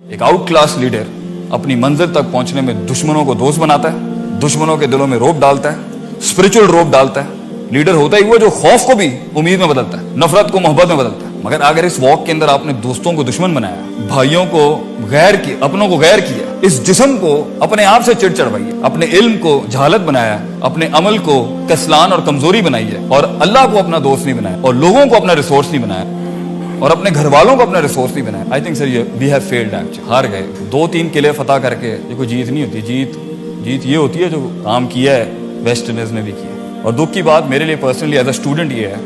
ایک out class leader اپنی منزل تک پہنچنے میں دشمنوں کو دوست بناتا ہے، دشمنوں کے دلوں میں روب ڈالتا ہے، اسپرچل روب ڈالتا ہے۔ لیڈر ہوتا ہی وہ جو خوف کو بھی امید میں بدلتا ہے، نفرت کو محبت میں بدلتا ہے۔ مگر اگر اس واک کے اندر آپ نے دوستوں کو دشمن بنایا، بھائیوں کو غیر کیا، اپنوں کو غیر کیا، اس جسم کو اپنے آپ سے چڑ چڑھوائی ہے، اپنے علم کو جہالت بنایا، اپنے عمل کو کسلان اور کمزوری بنائی ہے، اور اللہ کو اپنا دوست نہیں بنایا، اور لوگوں کو اپنا ریسورس نہیں بنایا، اور اپنے گھر والوں کو اپنا ریسورس نہیں بنایا، I think sir we have failed actually, ہار گئے۔ 2-3 قلعے فتح کر کے یہ کوئی جیت نہیں ہوتی، جیت یہ ہوتی ہے جو کام کیا ہے ویسٹ انڈیز نے بھی کیا۔ اور دکھ کی بات میرے لیے پرسنلی ایز اے اسٹوڈنٹ یہ ہے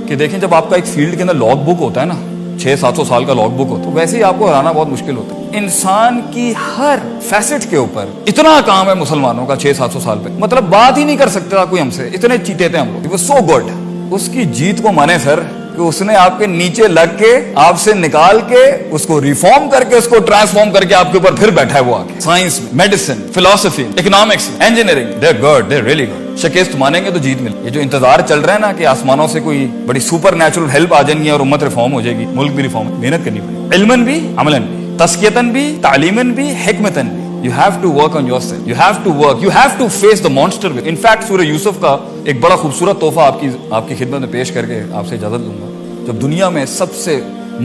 کہ دیکھیں جب آپ کا ایک فیلڈ کے اندر لاگ بک ہوتا ہے نا، 600-700 سال کا لاگ بک ہوتا ہے، ویسے ہی آپ کو ہرانا بہت مشکل ہوتا ہے۔ انسان کی ہر فیسٹ کے اوپر اتنا کام ہے مسلمانوں کا 600-700 سال پہ، مطلب بات ہی نہیں کر سکتا کوئی ہم سے، اتنے چیتے تھے ہم لوگ۔ سو گڈ، اس کی جیت کو مانے سر کہ اس نے آپ کے نیچے لگ کے آپ سے نکال کے اس کو ریفارم کر کے اس کو ٹرانسفارم کر کے آپ کے اوپر پھر بیٹھا ہے وہ آگے۔ سائنس میں، میڈیسن، فلسفی، economics, engineering, they good, they really good. شکست مانیں گے تو جیت ملے۔ یہ جو انتظار چل رہا ہے نا کہ آسمانوں سے کوئی بڑی سپر نیچرل ہیلپ آ جائیں گی اور امت ریفارم ہو جائے گی، ملک بھی ریفارم، محنت کرنی پڑے گی، علماً بھی، عملاً بھی، تزکیتاً بھی، تعلیماً بھی، حکمتاً بھی۔ You have to work on yourself. You have to work. You have to face the monster with. In fact, سورہ یوسف کا ایک بڑا خوبصورت تحفہ آپ کی خدمت میں پیش کر کے آپ سے اجازت لوں گا۔ جب دنیا میں سب سے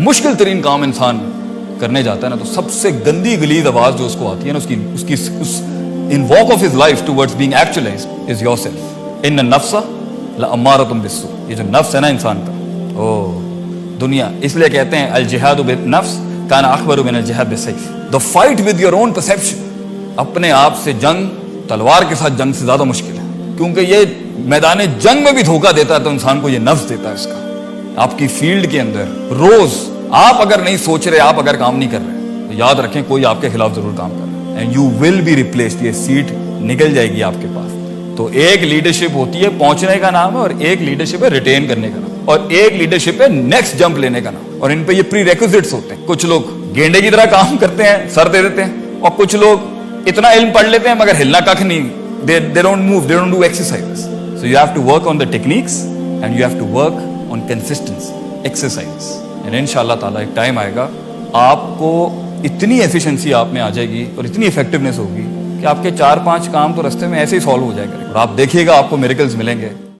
مشکل ترین کام انسان کرنے جاتا ہے نا، تو سب سے گندی غلیظ آواز جو اس کو آتی ہے نا، اس کی in walk of his life towards being actualized is yourself. ان النفس لامارۃ بالسوء، یہ جو نفس ہے نا انسان کا، دنیا اس لیے کہتے ہیں الجہاد بالنفس کان اکبر من الجہاد بالسیف، the fight with your own perception۔ اپنے آپ سے جنگ تلوار کے ساتھ جنگ سے زیادہ مشکل ہے، کیونکہ یہ میدان جنگ میں بھی دھوکہ دیتا ہے تو انسان کو یہ نفس دیتا ہے اس کا۔ آپ کی فیلڈ کے اندر روز آپ اگر نہیں سوچ رہے، آپ اگر کام نہیں کر رہے، تو یاد رکھیں کوئی آپ کے خلاف ضرور کام کر رہا ہے، and you will be replaced, یہ سیٹ نکل جائے گی آپ کے پاس۔ تو ایک لیڈرشپ ہوتی ہے پہنچنے کا نام ہے، اور ایک لیڈرشپ ہے ریٹین کرنے کا نام، اور ایک لیڈرشپ ہے نیکسٹ جمپ لینے کا نام، اور ان پہ یہ پری ریکوزٹس ہوتے ہیں۔ کچھ لوگ گینڈے کی طرح کام کرتے ہیں، سر دے دیتے ہیں، اور کچھ لوگ اتنا علم پڑھ لیتے ہیں مگر ہلنا ککھ نہیں، they don't move, they don't do exercises. So you have to work on the techniques and you have to work on consistency, exercise. And انشاءاللہ تعالیٰ ایک ٹائم آئے گا آپ کو اتنی ایفیشنسی آپ میں آ جائے گی اور اتنی افیکٹونیس ہوگی کہ آپ کے 4-5 کام تو رستے میں ایسے ہی سالو ہو جائے گا، اور آپ دیکھیے گا آپ کو میریکلز ملیں گے۔